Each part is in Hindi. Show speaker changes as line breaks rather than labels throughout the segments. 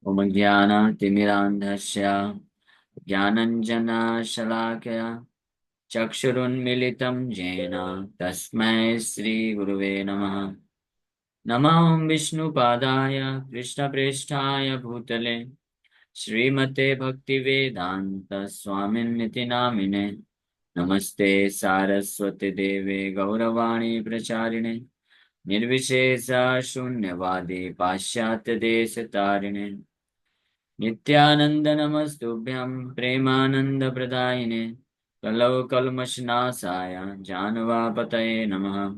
ॐ ज्ञानतिमिरान्धस्य ज्ञानञ्जनशलाकया चक्षुरुन्मिलितं येन तस्मै श्रीगुरुवे नमः। नमः विष्णुपादाय कृष्णप्रेष्ठाय भूतले श्रीमते भक्तिवेदान्त स्वामिन्निति नामिने। नमस्ते सारस्वती देवे गौरवाणी प्रचारिणे निर्विशेष शून्यवादी पाश्चात्य देश तारिणे नित्यानंद नमस्तुभ्यं प्रेमानंद प्रदायिने कलौ कल्मषनाशाय जानवापतये नमः।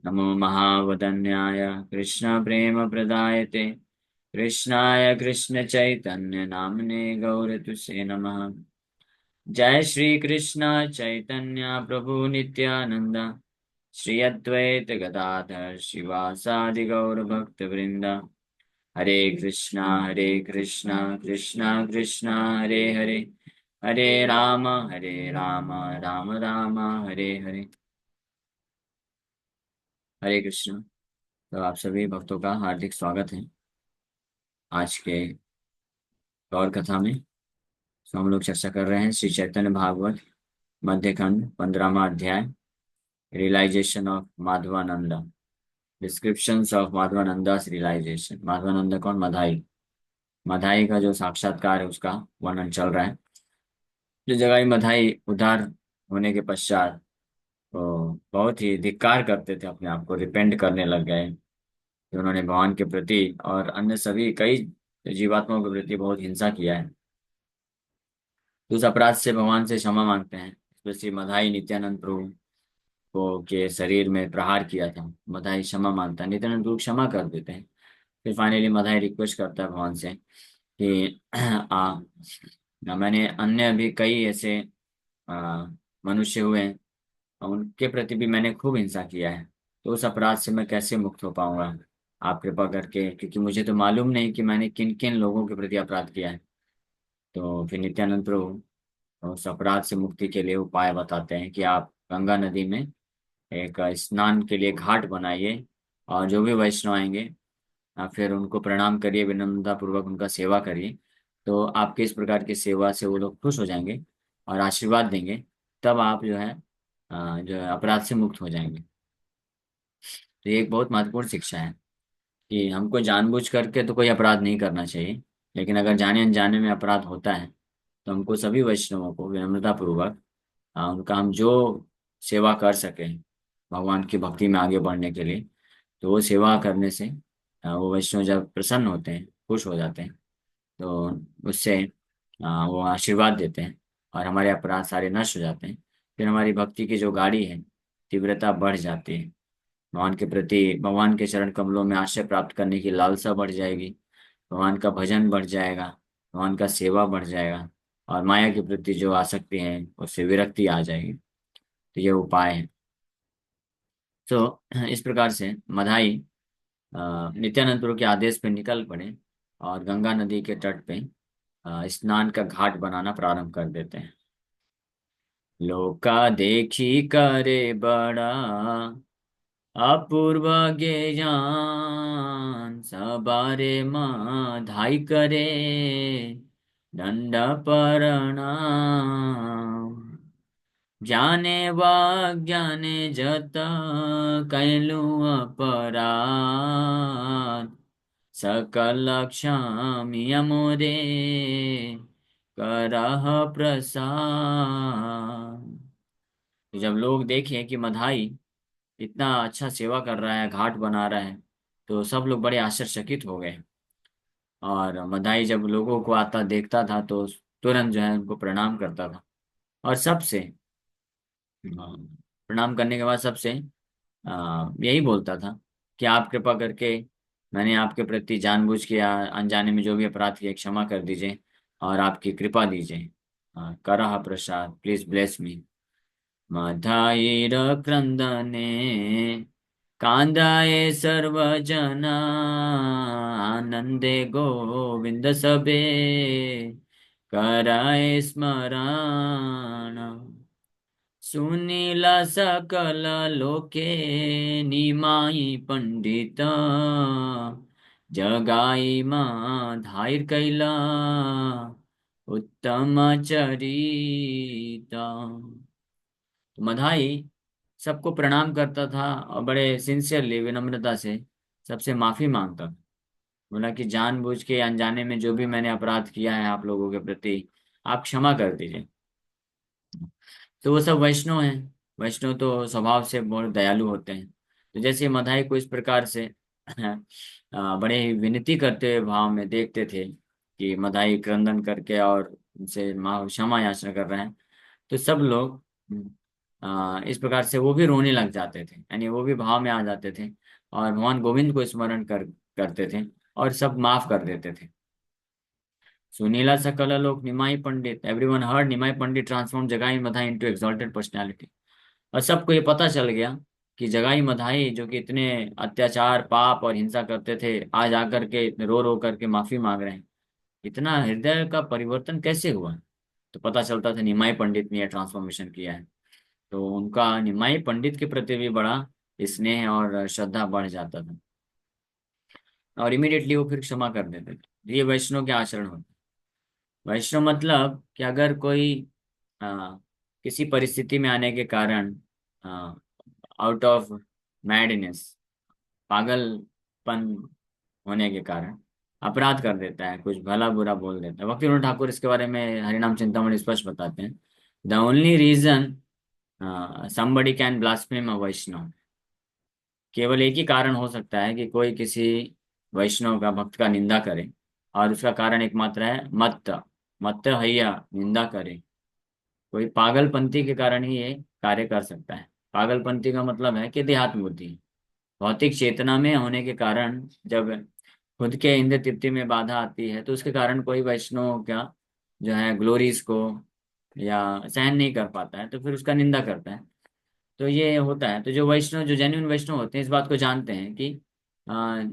नमो महावदन्याय कृष्ण प्रेम प्रदायते कृष्णाय कृष्ण चैतन्य नामने गौरतुसे नमः। जय श्री कृष्ण चैतन्य प्रभु नित्यानंद श्री अद्वैत गदाधर शिवासादि गौर भक्त वृंद। हरे कृष्णा कृष्णा कृष्णा हरे हरे हरे राम राम राम हरे हरे। हरे कृष्ण। तो आप सभी भक्तों का हार्दिक स्वागत है आज के गौर कथा में। तो हम लोग चर्चा कर रहे हैं श्री चैतन्य भागवत मध्यखंड 15वां अध्याय realisation of Madhavananda. Descriptions of Madhavananda's realisation. Madhavananda कौन? मधाई। मधाई का जो साक्षात्कार है उसका वर्णन चल रहा है। जो जगाई मधाई उद्धार होने के पश्चात तो बहुत ही धिक्कार करते थे, अपने आप को रिपेंट करने लग गए कि उन्होंने भगवान के प्रति और अन्य सभी कई जीवात्माओं के प्रति बहुत हिंसा किया है। तो उस अपराध से भगवान से क्षमा मांगते हैं। इसमें श्री मधाई नित्यानंद प्रभु को के शरीर में प्रहार किया था। मधाई क्षमा मांगता है, नित्यानंद प्रभु क्षमा कर देते हैं। फिर फाइनली मधाई रिक्वेस्ट करता है भगवान से कि मैंने अन्य भी कई ऐसे आ, मनुष्य हुए हैं और उनके प्रति भी मैंने खूब हिंसा किया है। तो उस अपराध से मैं कैसे मुक्त हो पाऊंगा आप कृपा करके, क्योंकि मुझे तो मालूम नहीं कि मैंने किन किन लोगों के प्रति अपराध किया है। तो फिर नित्यानंद प्रभु उस अपराध से मुक्ति के लिए उपाय बताते हैं कि आप गंगा नदी में एक स्नान के लिए घाट बनाइए और जो भी वैष्णव आएंगे आप फिर उनको प्रणाम करिए, विनम्रता पूर्वक उनका सेवा करिए। तो आपके इस प्रकार की सेवा से वो लोग खुश हो जाएंगे और आशीर्वाद देंगे। तब आप जो है जो है अपराध से मुक्त हो जाएंगे। तो ये एक बहुत महत्वपूर्ण शिक्षा है कि हमको जानबूझ करके तो कोई अपराध नहीं करना चाहिए, लेकिन अगर जाने अनजाने में अपराध होता है तो हमको सभी वैष्णवों को विनम्रता पूर्वक उनका हम जो सेवा कर सकें भगवान की भक्ति में आगे बढ़ने के लिए, तो वो सेवा करने से वो वैष्णव जब प्रसन्न होते हैं, खुश हो जाते हैं, तो उससे वो आशीर्वाद देते हैं और हमारे अपराध सारे नष्ट हो जाते हैं। फिर हमारी भक्ति की जो गाड़ी है तीव्रता बढ़ जाती है। भगवान के प्रति, भगवान के चरण कमलों में आश्रय प्राप्त करने की लालसा बढ़ जाएगी। भगवान का भजन बढ़ जाएगा, भगवान का सेवा बढ़ जाएगा और माया के प्रति जो आसक्ति है उससे विरक्ति आ जाएगी। तो ये उपाय है। तो इस प्रकार से मधाई नित्यानंद प्रभु के आदेश पे निकल पड़े और गंगा नदी के तट पे स्नान का घाट बनाना प्रारंभ कर देते हैं। लोका देखी करे बड़ा अपूर्व ज्ञान सबारे धाई करे दंड प्रणाम। ज्ञाने वा ज्ञाने जत कैलु अपराध सकल क्षाम्य मोरे करह प्रसाद। जब लोग देखे कि मधाई इतना अच्छा सेवा कर रहा है, घाट बना रहा है, तो सब लोग बड़े आश्चर्यचकित हो गए। और मदाई जब लोगों को आता देखता था तो तुरंत जो है उनको प्रणाम करता था और सबसे प्रणाम करने के बाद सबसे यही बोलता था कि आप कृपा करके मैंने आपके प्रति जानबूझ के या अनजाने में जो भी अपराध किए क्षमा कर दीजिए और आपकी कृपा दीजिए। करह प्रसाद, प्लीज ब्लेस मी। माधाईर क्रंदने कांदाए सर्वजना आनंदे गोविंद सबे कराए स्मरण। सुनीला सकल लोके निमाई पंडित जगाई धायर कैला उत्तम चरिता। तो मधाई सबको प्रणाम करता था और बड़े सिंसियरली, विनम्रता से सबसे माफी मांगता था। बोला कि जानबूझ के अनजाने में जो भी मैंने अपराध किया है आप लोगों के प्रति, आप क्षमा कर दीजिए। तो वो सब वैष्णव हैं। वैष्णव तो स्वभाव से बहुत दयालु होते हैं। तो जैसे मधाई को इस प्रकार से बड़े ही विनती करते हुए भाव में देखते थे कि मधाई क्रंदन करके और उनसे क्षमा याचना कर रहे हैं, तो सब लोग इस प्रकार से वो भी रोने लग जाते थे, यानी वो भी भाव में आ जाते थे और भगवान गोविंद को स्मरण करते थे और सब माफ कर देते थे। सुनीला सकल लोक निमाई पंडित, एवरीवन हर्ड निमाई पंडित ट्रांसफॉर्म जगाई मधाई इनटू एक्सॉल्टेड पर्सनालिटी। और सबको ये पता चल गया कि जगाई मधाई जो कि इतने अत्याचार पाप और हिंसा करते थे, आज आकर के रो रो करके माफी मांग रहे हैं। इतना हृदय का परिवर्तन कैसे हुआ? तो पता चलता था निमाई पंडित ने यह ट्रांसफॉर्मेशन किया है। तो उनका निमाई पंडित के प्रति भी बड़ा स्नेह और श्रद्धा बढ़ जाता था और इमीडिएटली वो फिर क्षमा कर देते थे। ये वैष्णव के आचरण होते हैं। वैष्णव मतलब कि अगर कोई आ, किसी परिस्थिति में आने के कारण, आउट ऑफ मैडनेस, पागलपन होने के कारण अपराध कर देता है, कुछ भला बुरा बोल देता है। भक्ति विनोद ठाकुर इसके बारे में हरिनाम चिंतामणि स्पष्ट बताते हैं। The only reason somebody can blaspheme a Vaishnava, केवल एक ही कारण हो सकता है कि कोई किसी वैष्णव का, भक्त का निंदा करे, और उसका कारण एकमात्र है मत्त, मत्त हैया निंदा करे। कोई पागलपंथी के कारण ही ये कार्य कर सकता है। पागलपंथी का मतलब है कि देहात्म बुद्धि, भौतिक चेतना में होने के कारण जब खुद के इंद्र तृप्ति में बाधा आती है, तो उसके कारण कोई वैष्णव का जो है ग्लोरीज को या सहन नहीं कर पाता है, तो फिर उसका निंदा करता है। तो ये होता है। तो जो वैष्णव, जो जेन्युइन वैष्णव होते हैं, इस बात को जानते हैं कि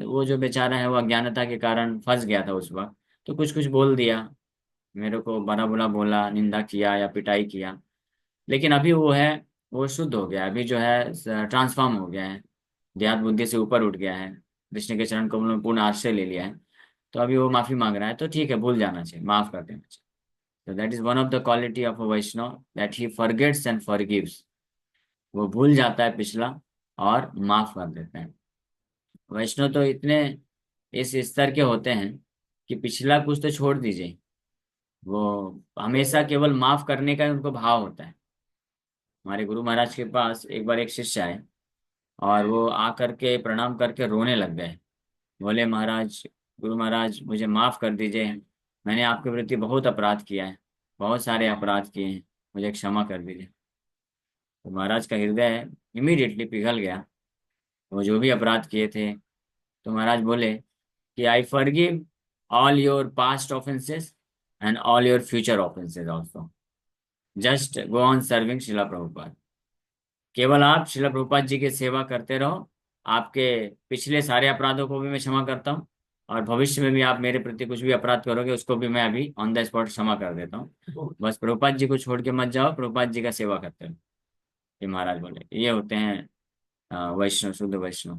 वो जो बेचारा है वो अज्ञानता के कारण फंस गया था उस वक्त, तो कुछ कुछ बोल दिया, मेरे को बड़ा बुरा बोला, निंदा किया या पिटाई किया। लेकिन अभी वो है, वो शुद्ध हो गया है, अभी जो है ट्रांसफॉर्म हो गया है, देहात बुद्धि से ऊपर उठ गया है, कृष्ण के चरण कमलों में पूर्ण आश्रय ले लिया है। तो अभी वो माफी मांग रहा है, तो ठीक है, भूल जाना चाहिए, माफ कर देना चाहिए। तो that is one of the quality of a Vaishnava, that he forgets and forgives. वो भूल जाता है पिछला और माफ कर देते हैं। वैष्णव तो इतने इस स्तर के होते हैं कि पिछला कुछ तो छोड़ दीजिए, वो हमेशा केवल माफ करने का ही उनको भाव होता है। हमारे गुरु महाराज के पास एक बार एक शिष्य आए और वो आकर के प्रणाम करके रोने लग गए। बोले, महाराज, गुरु महाराज, मुझे माफ कर दीजिए, मैंने आपके प्रति बहुत अपराध किया है, बहुत सारे अपराध किए हैं, मुझे क्षमा कर दीजिए। तो महाराज का हृदय इमीडिएटली पिघल गया, वो जो भी अपराध किए थे। तो महाराज बोले कि I forgive all your past offences and all your future offences also, just go on serving शिला प्रभुपाद। केवल आप शिला प्रभुपाद जी की सेवा करते रहो, आपके पिछले सारे अपराधों को भी मैं क्षमा करता हूँ, और भविष्य में भी आप मेरे प्रति कुछ भी अपराध करोगे उसको भी मैं अभी ऑन द स्पॉट क्षमा कर देता हूँ। बस प्रभुपाद जी को छोड़ के मत जाओ, प्रभुपाद जी का सेवा करते रहो। ये महाराज बोले, ये होते हैं वैष्णव, शुद्ध वैष्णव।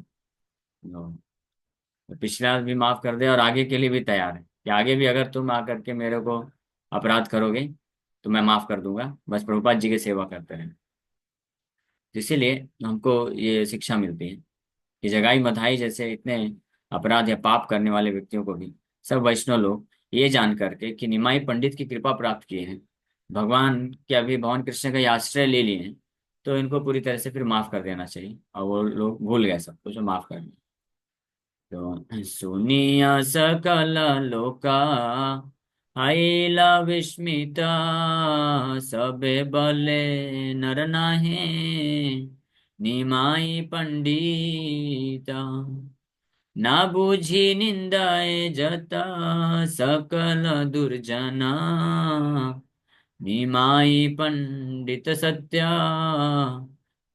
तो पिछला भी माफ कर दे और आगे के लिए भी तैयार है कि आगे भी अगर तुम आकर के मेरे को अपराध करोगे तो मैं माफ कर दूंगा, बस प्रभुपाद जी की सेवा करते रहे। इसीलिए हमको ये शिक्षा मिलती है कि जगाई मधाई जैसे इतने अपराध या पाप करने वाले व्यक्तियों को भी सब वैष्णव लोग ये जान करके कि निमाई पंडित की कृपा प्राप्त किए हैं, भगवान के अभी भगवान कृष्ण का ये आश्रय ले लिए हैं, तो इनको पूरी तरह से फिर माफ कर देना चाहिए। और वो लोग भूल गए सब कुछ, माफ कर दिया। तो सुनिया सकल लोका आइला विस्मिता, सबे बले नर नाहे निमाई पंडिता। ना बूझी निंदाए जता सकल दुर्जना, निमाई पंडित सत्या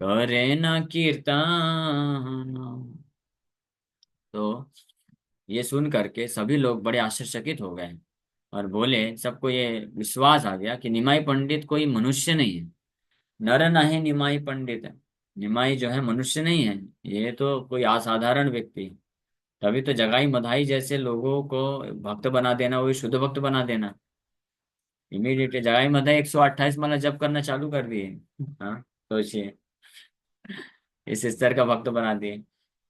करे न कीर्तन। तो ये सुन करके सभी लोग बड़े आश्चर्यचकित हो गए और बोले, सबको ये विश्वास आ गया कि निमाई पंडित कोई मनुष्य नहीं है। नर नहीं निमाई पंडित है, निमाई जो है मनुष्य नहीं है, ये तो कोई असाधारण व्यक्ति है। तभी तो जगाई मधाई जैसे लोगों को भक्त बना देना, वही शुद्ध भक्त बना देना। इमीडिएटली जगाई मधाई 128 माला जप करना चालू कर दिए। हाँ, सोचिए, इस स्तर का भक्त बना दिए।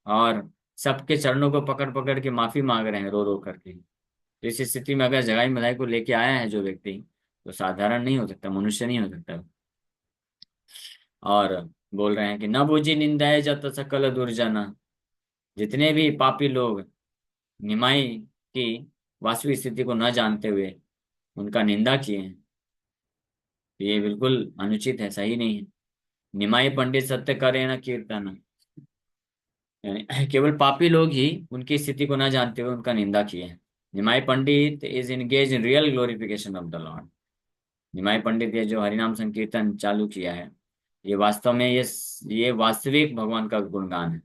और सबके चरणों को पकड़ पकड़ के माफी मांग रहे हैं रो रो करके। तो इस स्थिति में अगर जगाई मधाई को लेके आया है जो व्यक्ति, तो साधारण नहीं हो सकता, मनुष्य नहीं हो सकता। और बोल रहे हैं कि न बूझी निंदाए जत सकल दुर्जना। जितने भी पापी लोग निमाई की वास्तविक स्थिति को न जानते हुए उनका निंदा किए हैं, तो ये बिल्कुल अनुचित है, सही नहीं है। निमाई पंडित सत्य करे न कीर्तन, यानी केवल पापी लोग ही उनकी स्थिति को न जानते हुए उनका निंदा किए हैं। Nimai Pandit is engage in real glorification of the lord. Nimai Pandit ये जो हरिनाम संकीर्तन चालू किया है, ये वास्तव में ये वास्तविक भगवान का गुणगान है।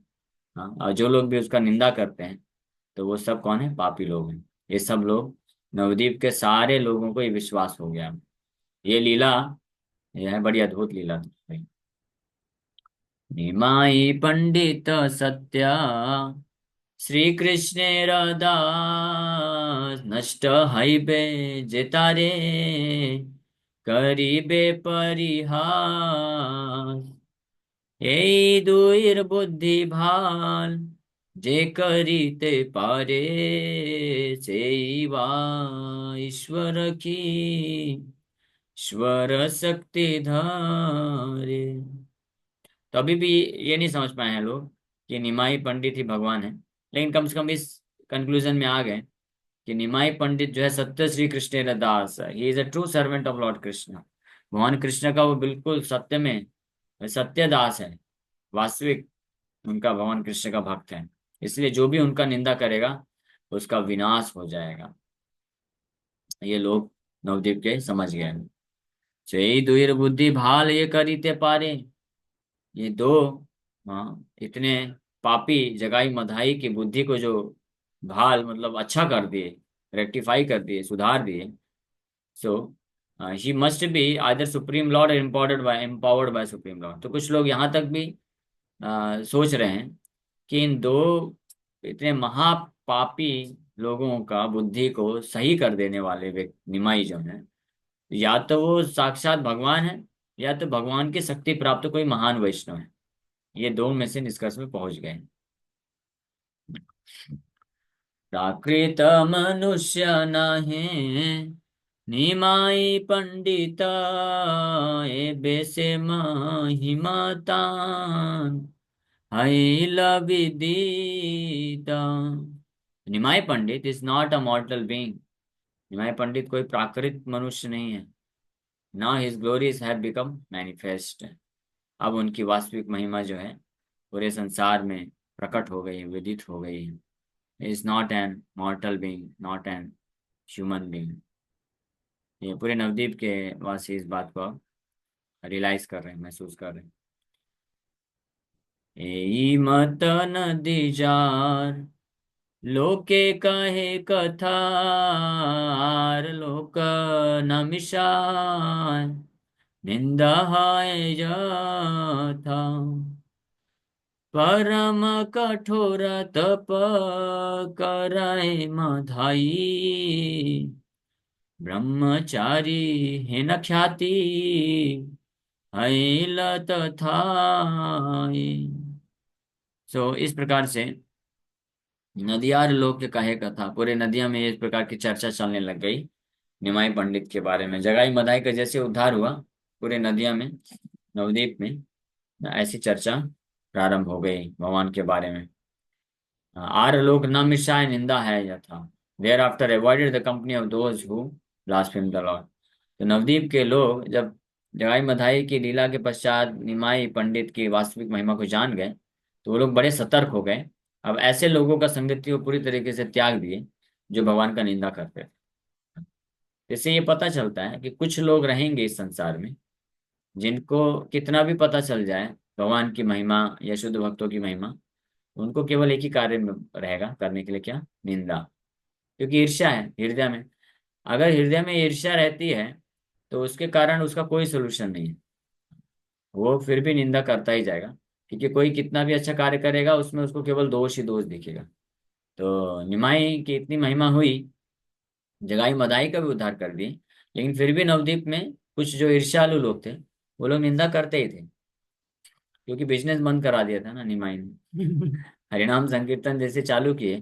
हाँ, और जो लोग भी उसका निंदा करते हैं, तो वो सब कौन है? पापी लोग हैं। ये सब लोग, नवद्वीप के सारे लोगों को ये विश्वास हो गया। ये लीला, यह है बड़ी अद्भुत लीला थी भाई। निमाई पंडित सत्या श्री कृष्णेर दास नष्ट हईबे जेतारे करिबे परिहास। এই দুইয়ের বুদ্ধি ভাল যে করিতে পারে সেই বা ईश्वर की ईश्वर शक्ति धारे। तो अभी भी ये नहीं समझ पाए हैं लोग कि निमाई पंडित ही भगवान है, लेकिन कम से कम इस कंक्लूजन में आ गए कि निमाई पंडित जो है सत्य श्री कृष्ण दास है, he is a true servant of Lord Krishna. भगवान कृष्ण का वो बिल्कुल सत्य में सत्य दास है, वास्तविक उनका भगवान कृष्ण का भक्त है। इसलिए जो भी उनका निंदा करेगा उसका विनाश हो जाएगा। ये लोग नवदीप के समझ गए। जय दुईर बुद्धि भाल ये करीते पारे। ये दो, हाँ, इतने पापी जगाई मधाई की बुद्धि को जो भाल मतलब अच्छा कर दिए, रेक्टिफाई कर दिए, सुधार दिए। So he must be either supreme lord empowered by supreme lord. तो कुछ लोग यहाँ तक भी सोच रहे हैं कि इन दो इतने महापापी लोगों का बुद्धि को सही कर देने वाले व्यक्ति निमाई जो है, या तो वो साक्षात भगवान है, या तो भगवान की शक्ति प्राप्त कोई महान वैष्णव है। ये दो में से निष्कर्ष में पहुंच गए। प्राकृत मनुष्य नहीं निमाई पंडित ए बेसे महिमतान हैल विदिता। Nimai Pandit is not a mortal being. Nimai Pandit कोई प्राकृत मनुष्य नहीं है। Now his glories have become manifest. अब उनकी वास्तविक महिमा जो है पूरे संसार में प्रकट हो गई है, विदित हो गई है। Is not an मॉर्टल being, not an human being. ये पूरे नवद्वीप के वासी इस बात को रियलाइज कर रहे हैं, महसूस कर रहे हैं। एई मत नदी जार लोके कहे कथा आर लोक न मिशाय निंदा है यथा। परम कठोर तप कराए मधाई ब्रह्मचारी हेन ख्याति हैल तथाए। सो इस प्रकार से नदियार लोक के कहे कथा, पूरे नदिया में इस प्रकार की चर्चा चलने लग गई निमाई पंडित के बारे में। जगाई मधाई का जैसे उद्धार हुआ पूरे नदिया में, नवद्वीप में, ऐसी चर्चा प्रारंभ हो गई भगवान के बारे में। आर लोक न मिशाय निंदा है यथा। Thereafter avoided the company of those who blaspheme the lord. तो नवद्वीप के लोग जब जगाई मधाई की लीला के पश्चात निमाई पंडित की वास्तविक महिमा को जान गए, तो वो लोग बड़े सतर्क हो गए। अब ऐसे लोगों का संगति को पूरी तरीके से त्याग दिए जो भगवान का निंदा करते थे। इससे ये पता चलता है कि कुछ लोग रहेंगे इस संसार में जिनको कितना भी पता चल जाए भगवान की महिमा या शुद्ध भक्तों की महिमा, उनको केवल एक ही कार्य में रहेगा करने के लिए, क्या? निंदा। क्योंकि ईर्ष्या है हृदय में। अगर हृदय में ईर्ष्या रहती है तो उसके कारण उसका कोई सोल्यूशन नहीं है, वो फिर भी निंदा करता ही जाएगा। क्योंकि कोई कितना भी अच्छा कार्य करेगा उसमें उसको केवल दोष ही दोष दिखेगा। तो निमाई की इतनी महिमा हुई, जगाई मदाई का भी उद्धार कर दिए, लेकिन फिर भी नवद्वीप में कुछ जो ईर्ष्यालु लोग थे, वो लोग निंदा करते ही थे, क्योंकि बिजनेस बंद करा दिया था ना निमाई ने। हरिनाम संकीर्तन जैसे चालू किए,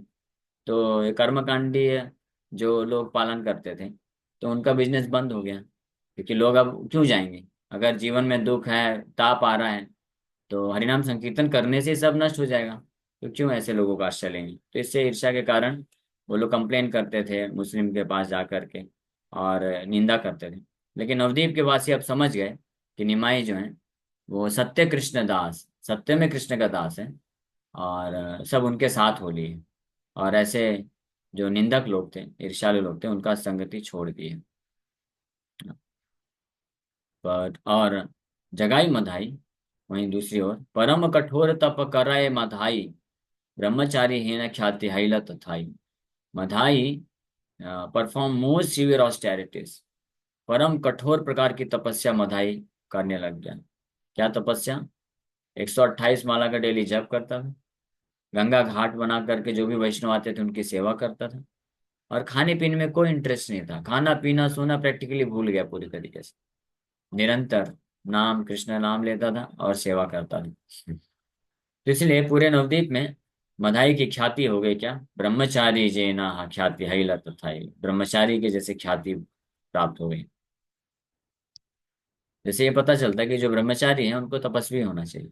तो ये कर्मकांडीय जो लोग पालन करते थे, तो उनका बिजनेस बंद हो गया, क्योंकि लोग अब क्यों जाएंगे? अगर जीवन में दुख है, ताप आ रहा है, तो हरिनाम संकीर्तन करने से सब नष्ट हो जाएगा, तो क्यों ऐसे लोगों का आश्रय लेंगे? तो इससे ईर्ष्या के कारण वो लोग कंप्लेन करते थे मुस्लिम के पास जा करके, और निंदा करते थे। लेकिन नवदीप के वासी अब समझ गए कि निमाई जो है वो सत्य कृष्ण दास, सत्य में कृष्ण का दास है, और सब उनके साथ हो लिए, और ऐसे जो निंदक लोग थे, ईर्ष्यालु लोग थे, उनका संगति छोड़ दिए। पर और जगाई मधाई, वहीं दूसरी ओर परम कठोर तप कराए मधाई, ब्रह्मचारी हीन ख्याति हैला तथाई। Madhai perform most severe austerities, परम कठोर प्रकार की तपस्या मधाई करने लग गया। क्या तपस्या? 128 माला का डेली जप करता था, गंगा घाट बना करके जो भी वैष्णव आते थे उनकी सेवा करता था, और खाने पीने में कोई इंटरेस्ट नहीं था, खाना पीना सोना प्रैक्टिकली भूल गया पूरी तरीके से। निरंतर नाम, कृष्ण नाम लेता था और सेवा करता था। तो इसलिए पूरे नवद्वीप में मधाई की ख्याति हो गई क्या? ब्रह्मचारी जेना ख्याति हैला तथाई, ब्रह्मचारी के जैसे ख्याति प्राप्त हो गई। जैसे ये पता चलता है कि जो ब्रह्मचारी हैं उनको तपस्वी होना चाहिए।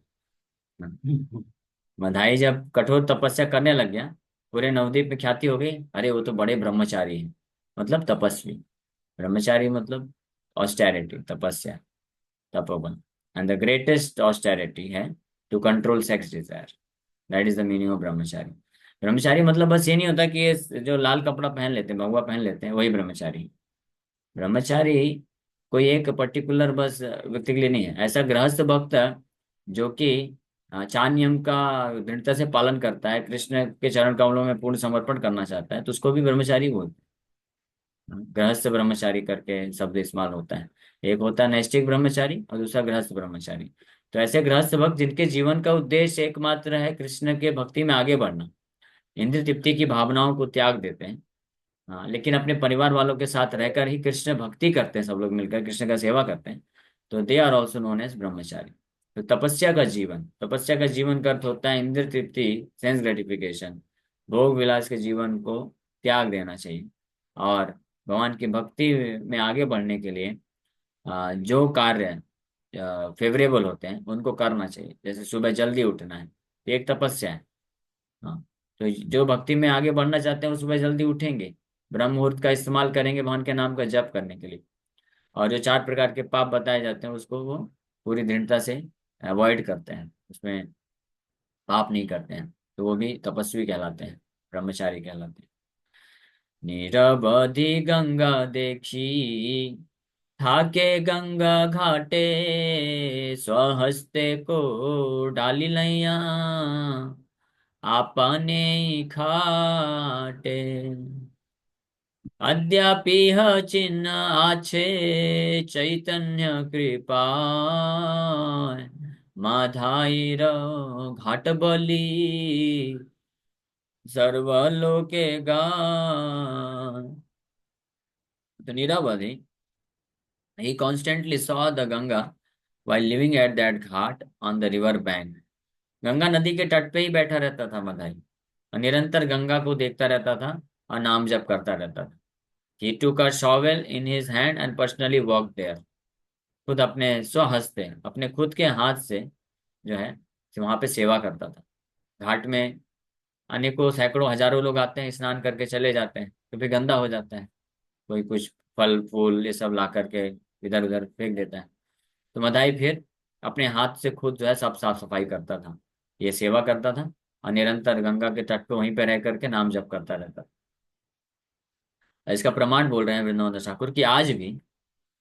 मधाई जब कठोर तपस्या करने लग गया, पूरे नवद्वीप में ख्याति हो गई, अरे वो तो बड़े ब्रह्मचारी हैं, मतलब तपस्वी। ब्रह्मचारी मतलब ऑस्टेरिटी, तपस्या, तपोवन। एंड द ग्रेटेस्ट ऑस्टेरिटी है to control sex desire, that is the meaning of brahmachari. ब्रह्मचारी मतलब बस ये नहीं होता कि ये जो लाल कपड़ा पहन लेते हैं, भगवा पहन लेते हैं, वही ब्रह्मचारी। ब्रह्मचारी कोई एक पर्टिकुलर बस व्यक्ति के लिए नहीं है, ऐसा गृहस्थ भक्त जो कि चार नियम का दृढ़ता से पालन करता है, कृष्ण के चरण कमलों में पूर्ण समर्पण करना चाहता है, तो उसको भी ब्रह्मचारी बोलते हैं। गृहस्थ ब्रह्मचारी करके शब्द इस्तेमाल होता है। एक होता है नैष्ठिक ब्रह्मचारी और दूसरा गृहस्थ ब्रह्मचारी। तो ऐसे गृहस्थ भक्त जिनके जीवन का उद्देश्य एकमात्र है कृष्ण के भक्ति में आगे बढ़ना, इंद्र तृप्ति की भावनाओं को त्याग देते हैं, हाँ, लेकिन अपने परिवार वालों के साथ रहकर ही कृष्ण भक्ति करते हैं, सब लोग मिलकर कृष्ण का सेवा करते हैं, तो they are also known as brahmachari. तो तपस्या का जीवन, तपस्या का जीवन का अर्थ होता है इंद्र तृप्ति, सेंस ग्रेटिफिकेशन, भोग विलास के जीवन को त्याग देना चाहिए, और भगवान की भक्ति में आगे बढ़ने के लिए जो कार्य फेवरेबल होते हैं उनको करना चाहिए। जैसे सुबह जल्दी उठना है, ये एक तपस्या है। हाँ, तो जो भक्ति में आगे बढ़ना चाहते हैं वो सुबह जल्दी उठेंगे, ब्रह्म मुहूर्त का इस्तेमाल करेंगे भगवान के नाम का जप करने के लिए, और जो चार प्रकार के पाप बताए जाते हैं उसको वो पूरी दृढ़ता से अवॉइड करते हैं, उसमें पाप नहीं करते हैं, तो वो भी तपस्वी कहलाते हैं, ब्रह्मचारी कहलाते हैं। निरवधि गंगा देखी, ठाके गंगा घाटे, स्वहस्ते को डाली लैया, आपने खाटे। अद्यापिह चिन्ह आछे चैतन्य कृपा, माधाईर घाट बलि सर्वलोके गान। तो नीरावधि, he constantly saw the Ganga while living at that ghat on the river bank। Ganga नदी के तट पे ही बैठा रहता था मदाई, और निरंतर गंगा को देखता रहता था और नाम जप करता रहता था। He took a shovel in his hand and personally walked there। खुद अपने स्वहस्ते, अपने खुद के हाथ से जो है वहां पे सेवा करता था। घाट में अनेकों सैकड़ों हजारों लोग आते हैं, स्नान करके चले जाते हैं, तो फिर गंदा हो जाता है, कोई कुछ फल फूल ये सब ला करके इधर उधर फेंक देता है। तो मदाई फिर अपने हाथ से खुद जो है सब साफ सफाई करता था, ये सेवा करता था, और निरंतर गंगा के तट पे वहीं पे रह करके नाम जप करता रहता था। इसका प्रमाण बोल रहे हैं वृंदावन ठाकुर कि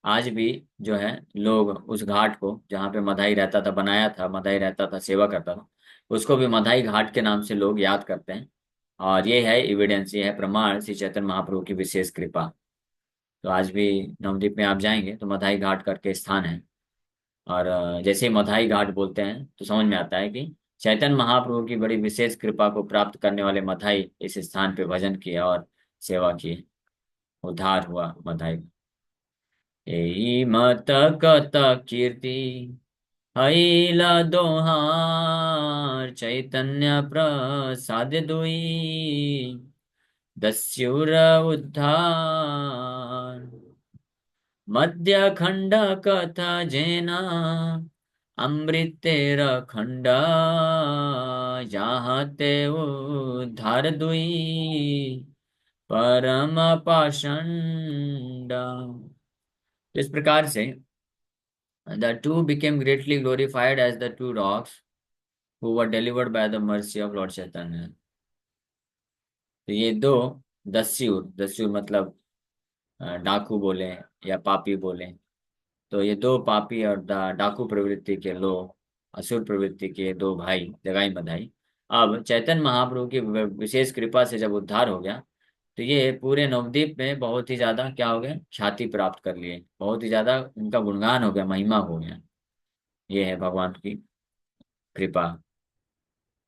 आज भी जो है लोग उस घाट को जहाँ पे मदाई रहता था, बनाया था, मदाई रहता था, सेवा करता था, उसको भी मदाई घाट के नाम से लोग याद करते हैं। और ये है एविडेंस, ये है प्रमाण श्री चैतन्य महाप्रभु की विशेष कृपा। तो आज भी नवद्वीप में आप जाएंगे तो मदाई घाट करके स्थान है, और जैसे ही मधाई घाट बोलते हैं तो समझ में आता है कि चैतन्य महाप्रभु की बड़ी विशेष कृपा को प्राप्त करने वाले मथाई इस स्थान पे भजन किए और सेवा की, उद्धार हुआ मथाई। यही मत कत कीर्ति हईला दोहार, चैतन्य प्रसाद दुई दस्युर उद्धार। मध्य खंड कथा जेना अमृतेर खंड, यहाँ ते उद्धार दुई परम पाषंड। इस प्रकार से the two became greatly glorified as the two dogs who were delivered by the mercy of Lord Chaitanya। तो ये दो दस्युर, दस्युर मतलब डाकू बोले या पापी बोले, तो ये दो पापी और डाकू प्रवृत्ति के लोग, असुर प्रवृत्ति के दो भाई जगाई मधाई, अब चैतन्य महाप्रभु की विशेष कृपा से जब उद्धार हो गया, तो ये पूरे नवद्वीप में बहुत ही ज्यादा क्या हो गया, ख्याति प्राप्त कर लिए, बहुत ही ज्यादा उनका गुणगान हो गया, महिमा हो गया। ये है भगवान की कृपा।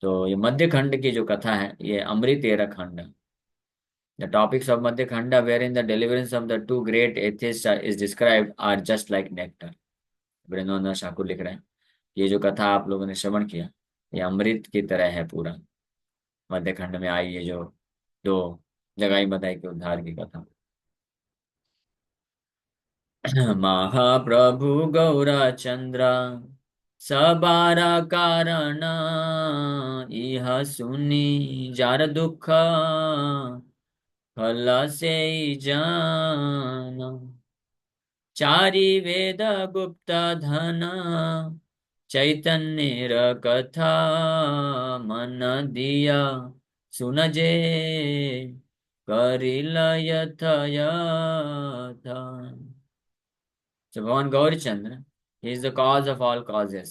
तो ये मध्य खंड की जो कथा है, ये अमृत तेरह खंड। The topics of Madhya Khanda wherein the deliverance of the two great atheists is described are just like nectar। Vrindavan Thakur लिख रहे हैं, ये जो कथा आप लोगों ने श्रवण किया, ये अमृत की तरह है पूरा। मध्य खंड में आई ये जो दो जगाई बताई के उद्धार की कथा। महाप्रभु गौरा चंद्र सबारा कारण, इह सुनी जार दुख फल से जान। चारि वेद गुप्त धन चैतन्य कथा, मन दिया सुन जे करिल यथ यथ। So भगवान गौरीचंद्र, he is the cause of all causes।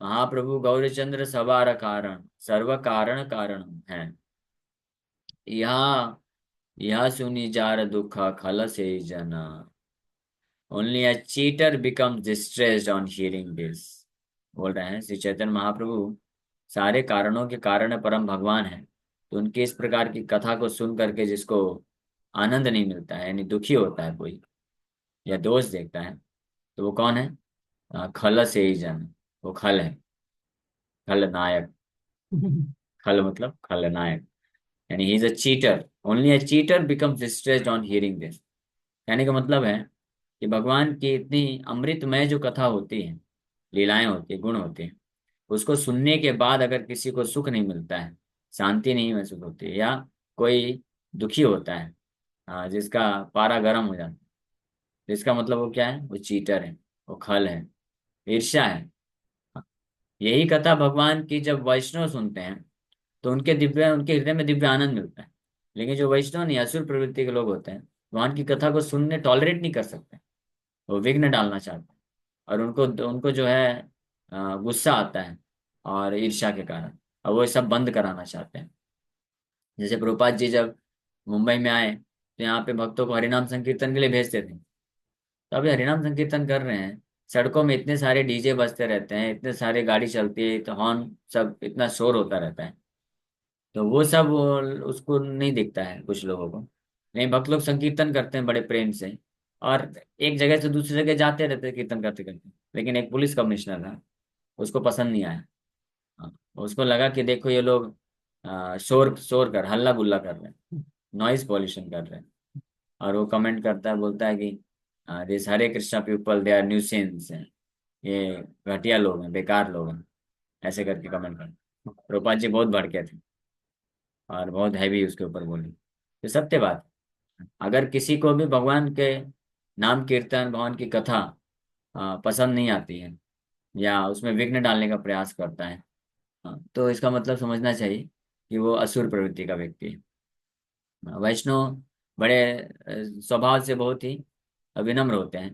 महाप्रभु गौरीचंद्र सबार कारण, सर्व कारण कारण है। यह यह सुनी जार दुख खल से जना, only a cheater becomes distressed on hearing this। बोल रहे हैं श्री चैतन्य महाप्रभु सारे कारणों के कारण परम भगवान है, तो उनकी इस प्रकार की कथा को सुन करके जिसको आनंद नहीं मिलता है, यानी दुखी होता है कोई या दोष देखता है, तो वो कौन है? खल से ही जन, वो खल है, खलनायक। खल मतलब खलनायक, यानी he is a cheater. Only a cheater becomes distressed on hearing this. कहने का मतलब है कि भगवान की इतनी अमृतमय जो कथा होती है, लीलाएं होती है, गुण होते हैं, उसको सुनने के बाद अगर किसी को सुख नहीं मिलता है, शांति नहीं महसूस होती है, या कोई दुखी होता है, जिसका पारा गर्म हो जाता है, तो इसका मतलब वो क्या है? वो चीटर है, वो खल है, ईर्ष्या है। यही कथा भगवान की जब वैष्णव सुनते हैं, तो उनके हृदय में दिव्य आनंद मिलता है। लेकिन जो वैष्णव नहीं, असुर प्रवृत्ति के लोग होते हैं, भगवान की कथा को सुनने टॉलरेट नहीं कर सकते, वो विघ्न डालना चाहते हैं, और उनको उनको जो है गुस्सा आता है और ईर्ष्या के कारण, और वो सब बंद कराना चाहते हैं। जैसे प्रभुपाद जी जब मुंबई में आए, तो यहाँ पे भक्तों को हरिनाम संकीर्तन के लिए भेजते थे। तो अभी हरिनाम संकीर्तन कर रहे हैं, सड़कों में इतने सारे डीजे बजते रहते हैं, इतने सारे गाड़ी चलती है, तो हॉर्न सब इतना शोर होता रहता है, तो वो सब उसको नहीं दिखता है कुछ लोगों को। नहीं, भक्त लोग संकीर्तन करते हैं बड़े प्रेम से, और एक जगह से दूसरी जगह जाते रहते हैं कीर्तन करते करते। लेकिन एक पुलिस कमिश्नर था, उसको पसंद नहीं आया। हाँ, उसको लगा कि देखो ये लोग शोर शोर कर हल्ला गुल्ला कर रहे हैं, नॉइज पॉल्यूशन कर रहे हैं। और वो कमेंट करता है, बोलता है कि this Hare Krishna people they are nuisance हैं, ये घटिया लोग हैं, बेकार लोग हैं, ऐसे करके कमेंट कर। रूपा जी बहुत भड़के थे और बहुत हैवी उसके ऊपर बोली। तो सत्य बात है, अगर किसी को भी भगवान के नाम कीर्तन, भगवान की कथा पसंद नहीं आती है, या उसमें विघ्न डालने का प्रयास करता है, तो इसका मतलब समझना चाहिए कि वो असुर प्रवृत्ति का व्यक्ति है। वैष्णव बड़े स्वभाव से बहुत ही विनम्र होते हैं,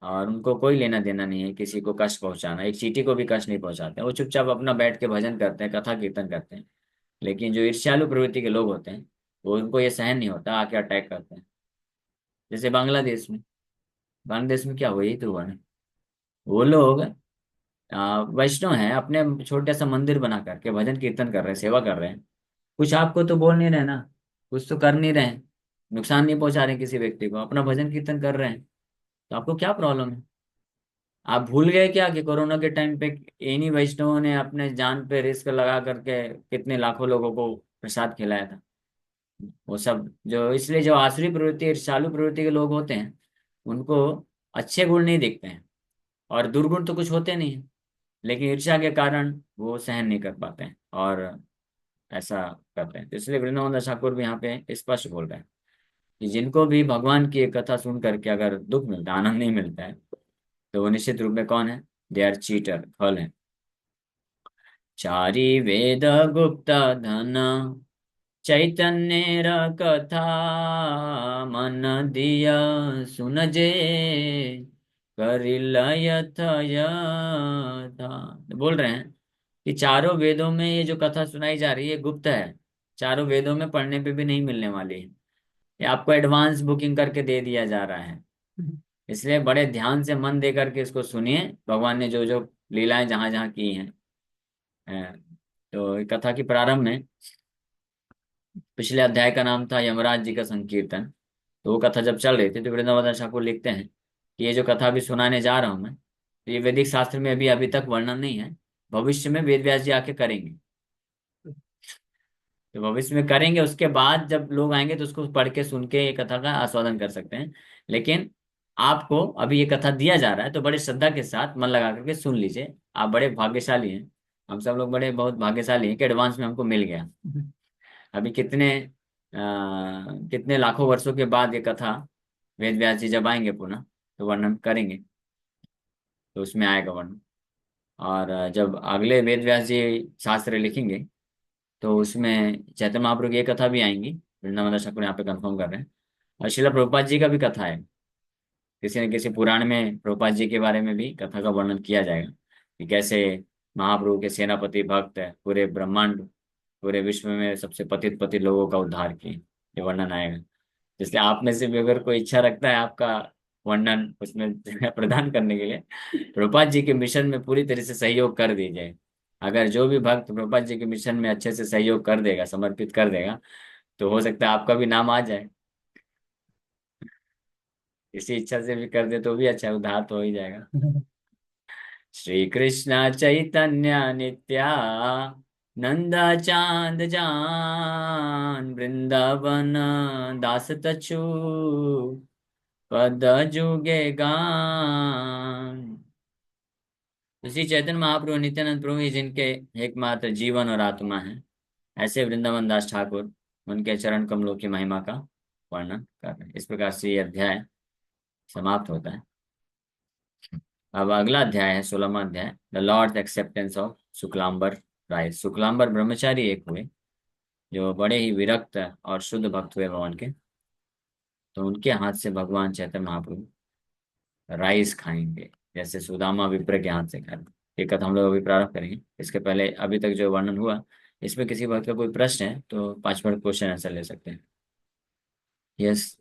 और उनको कोई लेना देना नहीं है किसी को कष्ट पहुंचाना, एक चींटी को भी कष्ट नहीं पहुंचाते हैं। वो चुपचाप अपना बैठ के भजन करते हैं, कथा कीर्तन करते हैं। लेकिन जो ईर्ष्यालु प्रवृत्ति के लोग होते हैं, वो उनको ये सहन नहीं होता, आके अटैक करते हैं। जैसे बांग्लादेश में, बांग्लादेश में क्या हुआ, यही तो हुआ ना। वो लोग वैष्णव हैं, अपने छोटे सा मंदिर बना करके भजन कीर्तन कर रहे हैं, सेवा कर रहे हैं। कुछ आपको तो बोल नहीं रहे ना, कुछ तो कर नहीं रहे हैं, नुकसान नहीं पहुंचा रहे हैं किसी व्यक्ति को, अपना भजन कीर्तन कर रहे हैं। तो आपको क्या प्रॉब्लम है? आप भूल गए क्या कि कोरोना के टाइम पे इन्हीं वैष्णवों ने अपने जान पे रिस्क लगा करके कितने लाखों लोगों को प्रसाद खिलाया था। वो सब जो, इसलिए जो आसुरी प्रवृत्ति, ईर्ष्यालु प्रवृत्ति के लोग होते हैं, उनको अच्छे गुण नहीं दिखते हैं, और दुर्गुण तो कुछ होते नहीं है, लेकिन ईर्ष्या के कारण वो सहन नहीं कर पाते हैं और ऐसा करते हैं। तो इसलिए वृंदावन दास ठाकुर भी यहाँ पे स्पष्ट बोल रहे हैं कि जिनको भी भगवान की एक कथा सुन करके अगर दुख मिलता है, आनंद नहीं मिलता है, तो वो निश्चित रूप में कौन है? दे आर चीटर, फल है। चारी वेद गुप्त धन चैतन्य कथा, मन दिया सुन जे करिलयथ यथा। तो बोल रहे हैं कि चारों वेदों में ये जो कथा सुनाई जा रही है गुप्त है, चारों वेदों में पढ़ने पे भी नहीं मिलने वाली है, ये आपको एडवांस बुकिंग करके दे दिया जा रहा है। इसलिए बड़े ध्यान से मन दे करके इसको सुनिए, भगवान ने जो जो लीलाएं जहां जहां की हैं। अ, तो कथा की प्रारंभ में पिछले अध्याय का नाम था यमराज जी का संकीर्तन। तो वो कथा जब चल रही थी तो वृंदावन ठाकुर लिखते हैं कि ये जो कथा अभी सुनाने जा रहा हूं मैं, तो ये वैदिक शास्त्र में अभी अभी तक वर्णन नहीं है, भविष्य में वेद व्यास जी आके करेंगे। तो भविष्य में करेंगे, उसके बाद जब लोग आएंगे तो उसको पढ़ के सुन के ये कथा का आस्वादन कर सकते हैं। लेकिन आपको अभी ये कथा दिया जा रहा है तो बड़े श्रद्धा के साथ मन लगा करके सुन लीजिए। आप बड़े भाग्यशाली हैं, हम सब लोग बड़े बहुत भाग्यशाली हैं कि एडवांस में हमको मिल गया। अभी कितने लाखों वर्षों के बाद ये कथा वेद व्यास जी जब आएंगे पुनः तो वर्णन करेंगे, तो उसमें आएगा वर्णन। और जब अगले वेद व्यास जी शास्त्र लिखेंगे तो उसमें चैतन्य महाप्रभु की एक कथा भी आएंगी, वृंदावन दास ठाकुर यहाँ पे कंफर्म कर रहे हैं। और शिला प्रभुपाद जी का भी कथा है, किसी न किसी पुराण में प्रभुपाद जी के बारे में भी कथा का वर्णन किया जाएगा कि कैसे महाप्रभु के सेनापति भक्त है, पूरे ब्रह्मांड, पूरे विश्व में सबसे पतित पतित लोगों का उद्धार किए, ये वर्णन आएगा। इसलिए आप में से भी अगर कोई इच्छा रखता है आपका वर्णन उसमें प्रदान करने के लिए, प्रभुपाद जी के मिशन में पूरी तरह से सहयोग कर दीजिए। अगर जो भी भक्त प्रभुपाद जी के मिशन में अच्छे से सहयोग कर देगा, समर्पित कर देगा, तो हो सकता है आपका भी नाम आ जाए। इसी इच्छा से भी कर दे तो भी अच्छा है, उद्धार तो हो ही जाएगा। श्री कृष्ण चैतन्य नित्या नंद चांद जान वृंदावन दास तछु पद जुगे गान। तो श्री चैतन्य महाप्रभु नित्यानंद प्रभु ही जिनके एकमात्र जीवन और आत्मा है, ऐसे वृंदावन दास ठाकुर उनके चरण कमलों की महिमा का वर्णन कर रहे हैं। इस प्रकार से ये अध्याय समाप्त होता है। अब अगला अध्याय है 16वां अध्याय, the Lord acceptance of Shuklambar राय। शुक्लांबर ब्रह्मचारी एक हुए जो बड़े ही विरक्त और शुद्ध भक्त हुए भगवान के, तो उनके हाथ से भगवान चैतन्य महाप्रभु राइस खाएंगे, जैसे सुदामा विप्र के हाथ से खाए। ये कथा हम लोग अभी प्रारंभ करेंगे। इसके पहले अभी तक जो वर्णन हुआ, इसमें किसी बात का कोई प्रश्न है तो 5 मिनट क्वेश्चन आंसर ले सकते हैं। यस।